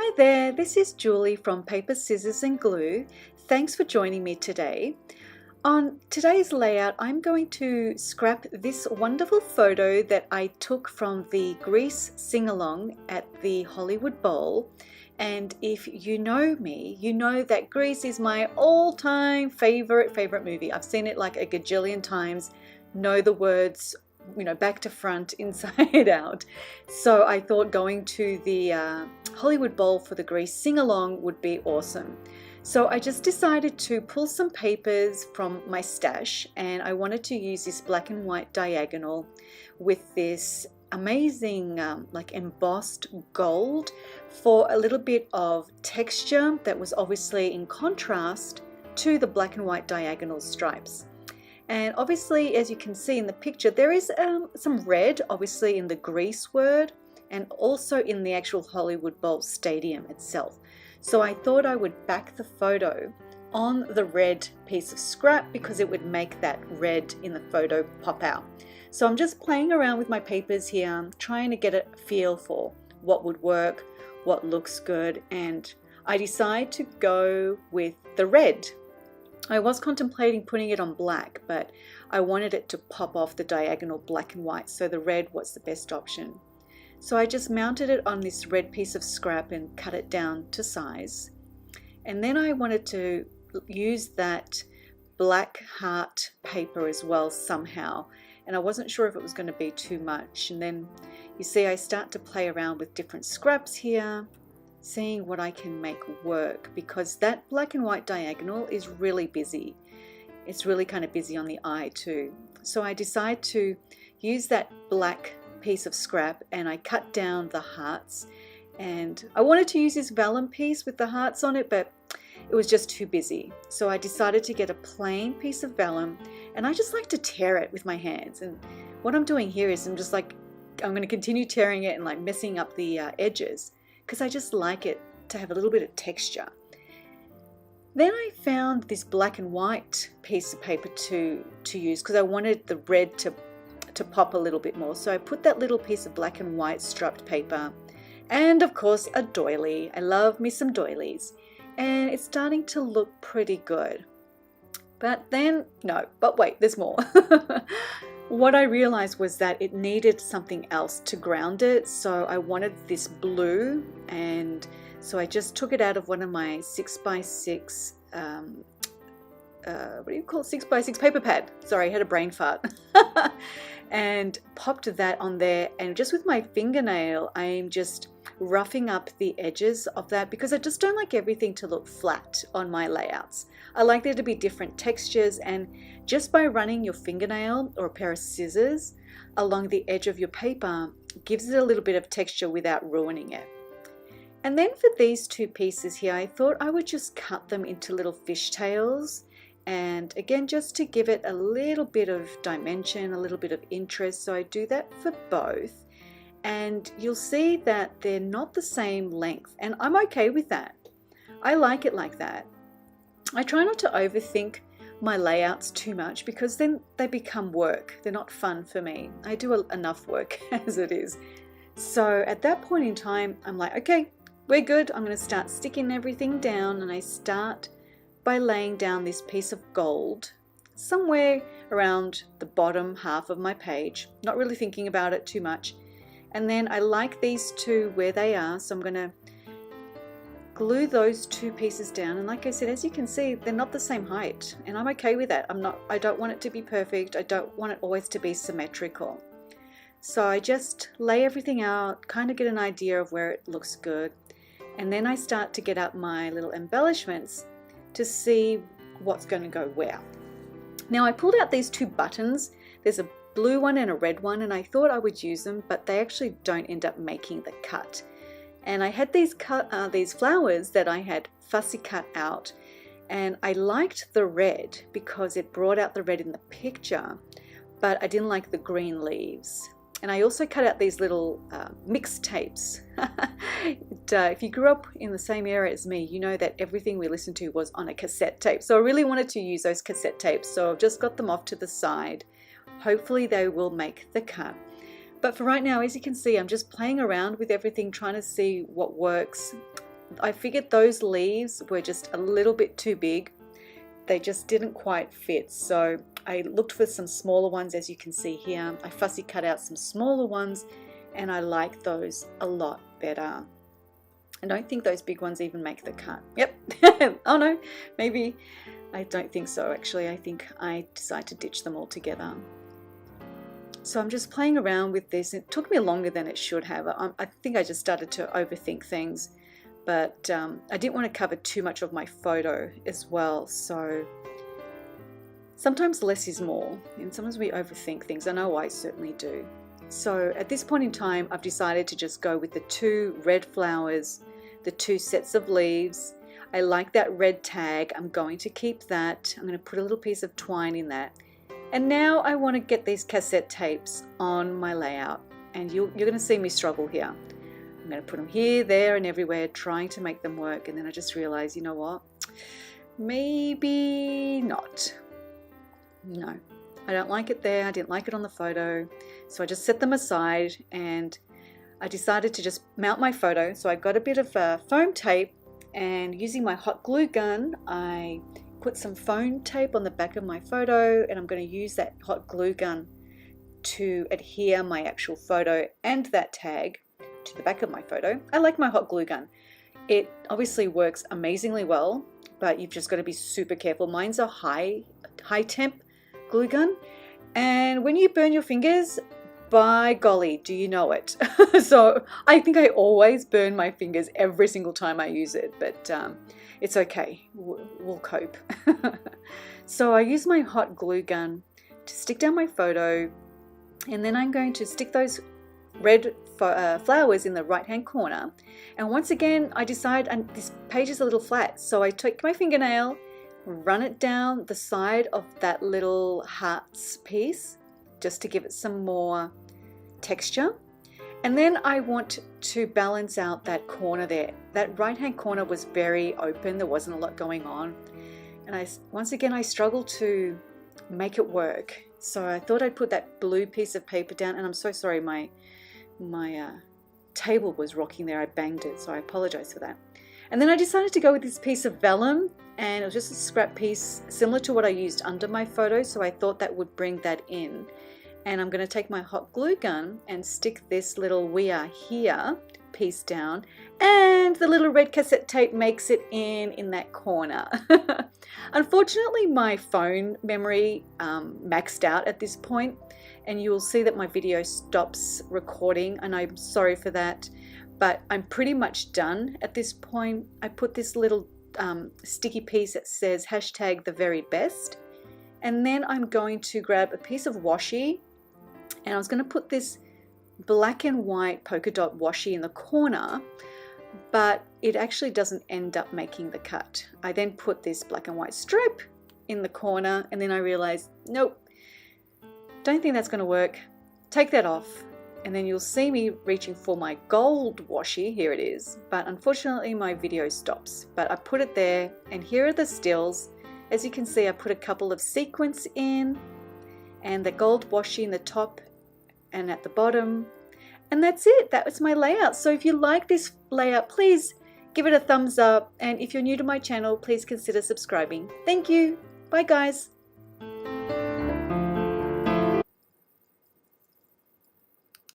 Hi there, this is Julie from Paper, Scissors and Glue. Thanks for joining me today. On today's layout, I'm going to scrap this wonderful photo that I took from the Grease sing-along at the Hollywood Bowl. And if you know me, you know that Grease is my all-time favorite movie. I've seen it like a gajillion times, know the words, back to front, inside out. So I thought going to the Hollywood Bowl for the Grease sing-along would be awesome. So I just decided to pull some papers from my stash, and I wanted to use this black and white diagonal with this amazing like embossed gold for a little bit of texture that was obviously in contrast to the black and white diagonal stripes. And obviously, as you can see in the picture, there is some red obviously in the Grease word and also in the actual Hollywood Bowl Stadium itself. So I thought I would back the photo on the red piece of scrap because it would make that red in the photo pop out. So I'm just playing around with my papers here, trying to get a feel for what would work, what looks good, and I decided to go with the red. I was contemplating putting it on black, but I wanted it to pop off the diagonal black and white, so the red was the best option. So I just mounted it on this red piece of scrap and cut it down to size. And then I wanted to use that black heart paper as well somehow, and I wasn't sure if it was going to be too much. And then you see I start to play around with different scraps here, seeing what I can make work, because that black and white diagonal is really busy. It's really kind of busy on the eye too. So I decided to use that black piece of scrap and I cut down the hearts, and I wanted to use this vellum piece with the hearts on it, but it was just too busy. So I decided to get a plain piece of vellum, and I just like to tear it with my hands. And what I'm doing here is I'm going to continue tearing it and like messing up the edges, because I just like it to have a little bit of texture. Then I found this black and white piece of paper to use because I wanted the red to pop a little bit more. So I put that little piece of black and white striped paper, and of course a doily. I love me some doilies, and it's starting to look pretty good. But wait, there's more. What I realized was that it needed something else to ground it, so I wanted this blue, and so I just took it out of one of my 6x6 what do you call it? 6x6 paper pad. Sorry, I had a brain fart. And popped that on there, and just with my fingernail I'm just roughing up the edges of that because I just don't like everything to look flat on my layouts. I like there to be different textures, and just by running your fingernail or a pair of scissors along the edge of your paper gives it a little bit of texture without ruining it. And then for these two pieces here, I thought I would just cut them into little fishtails, and again just to give it a little bit of dimension, a little bit of interest. So I do that for both, and you'll see that they're not the same length, and I'm okay with that. I like it like that. I try not to overthink my layouts too much because then they become work. They're not fun for me. I do enough work as it is. So at that point in time, I'm like, okay, we're good. I'm going to start sticking everything down, and I start by laying down this piece of gold somewhere around the bottom half of my page, not really thinking about it too much. And then I like these two where they are, so I'm going to glue those two pieces down. And like I said, as you can see, they're not the same height, and I'm okay with that. I don't want it to be perfect. I don't want it always to be symmetrical. So I just lay everything out, kind of get an idea of where it looks good, and then I start to get out my little embellishments to see what's going to go where. Now I pulled out these two buttons. There's a blue one and a red one, and I thought I would use them, but they actually don't end up making the cut. And I had these flowers that I had fussy cut out, and I liked the red because it brought out the red in the picture, but I didn't like the green leaves. And I also cut out these little mixtapes. If you grew up in the same era as me, you know that everything we listened to was on a cassette tape. So I really wanted to use those cassette tapes. So I've just got them off to the side. Hopefully they will make the cut. But for right now, as you can see, I'm just playing around with everything, trying to see what works. I figured those leaves were just a little bit too big. They just didn't quite fit. So I looked for some smaller ones, as you can see here. I fussy cut out some smaller ones and I like those a lot better. I don't think those big ones even make the cut. Yep. Oh no, maybe. I don't think so actually. I think I decided to ditch them altogether. So I'm just playing around with this. It took me longer than it should have. I think I just started to overthink things, but I didn't want to cover too much of my photo as well. So sometimes less is more, and sometimes we overthink things. I know I certainly do. So at this point in time, I've decided to just go with the 2 red flowers, the 2 sets of leaves. I like that red tag. I'm going to keep that. I'm going to put a little piece of twine in that. And now I want to get these cassette tapes on my layout, and you're going to see me struggle here. I'm going to put them here, there, and everywhere, trying to make them work. And then I just realized, you know what? Maybe not. No, I don't like it there. I didn't like it on the photo. So I just set them aside and I decided to just mount my photo. So I got a bit of foam tape, and using my hot glue gun, I put some foam tape on the back of my photo, and I'm going to use that hot glue gun to adhere my actual photo and that tag to the back of my photo. I like my hot glue gun. It obviously works amazingly well, but you've just got to be super careful. Mine's a high temp glue gun, and when you burn your fingers, by golly, do you know it? So I think I always burn my fingers every single time I use it, but it's okay. We'll cope. So I use my hot glue gun to stick down my photo, and then I'm going to stick those red flowers in the right hand corner. And once again, I decide, and this page is a little flat, so I take my fingernail, run it down the side of that little hearts piece just to give it some more texture. And then I want to balance out that corner there. That right hand corner was very open. There wasn't a lot going on. And once again, I struggled to make it work. So I thought I'd put that blue piece of paper down, and I'm so sorry, my table was rocking there. I banged it, so I apologize for that. And then I decided to go with this piece of vellum, and it was just a scrap piece similar to what I used under my photo, so I thought that would bring that in. And I'm going to take my hot glue gun and stick this little "we are here" piece down, and the little red cassette tape makes it in that corner. Unfortunately, my phone memory maxed out at this point, and you will see that my video stops recording, and I'm sorry for that, but I'm pretty much done at this point. I put this little sticky piece that says #TheVeryBest, and then I'm going to grab a piece of washi, and I was going to put this black and white polka dot washi in the corner, but it actually doesn't end up making the cut. I then put this black and white stripe in the corner, and then I realized, nope, don't think that's going to work. Take that off, and then you'll see me reaching for my gold washi. Here it is, but unfortunately my video stops. But I put it there, and here are the stills. As you can see, I put a couple of sequins in, and the gold washi in the top and at the bottom, and that's it. That was my layout. So if you like this layout, please give it a thumbs up, and if you're new to my channel, please consider subscribing. Thank you. Bye guys.